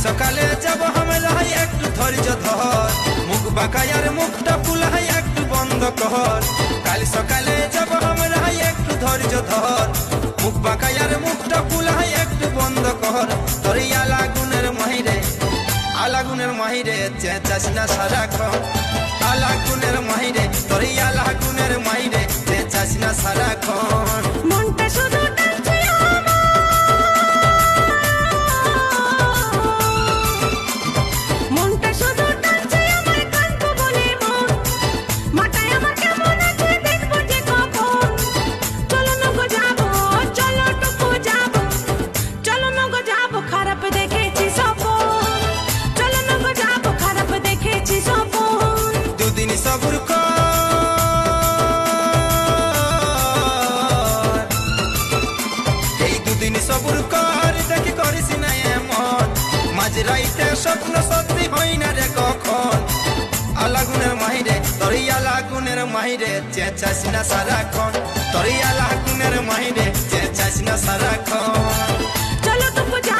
সকালে যাব আমরা একটু ধৈর্য ধর, মুখ বাঁকায়ার মুখটা ফুলাই একটু বন্ধ কর। কাল সকালে যাব আমরা একটু ধৈর্য ধর, মুখ বাঁকায়ার মুখটা ফুলাই একটু বন্ধ কর। তোর আলাগুনের মাহিরে, আলাগুনের মাহিরে চেঁচাস না সারাক্ষণ। আলাগুনের মাহিরে, তোর আলাগুনের মাহিরে চেঁচাস না সারাক্ষণ। মনটা শুধু টানছে আমার, মনটা শুধু টানছে আমার কানকো বলে মন। মাথায় আমার কেমন আছে দেখবো যে কখন। চলো না গো যাবো, চলো টুকু যাবো, চলো না গো যাবো, খারাপ দেখেছি সপন। চলো না গো যাবো, খারাপ দেখেছি সপন। দুদিন সবুর কর, এই দুদিন সবুর কর, দেখি করিস না এমন। মাঝ রাইতে স্বপ্ন সত্যি হয় না রে কখন। আলাগুনের মাহিরে, তোর আলাগুনের মাহিরে চেঁচাস না সারাক্ষণ। তোর আলাগুনের মাহিরে চেঁচাস না সারাক্ষণ।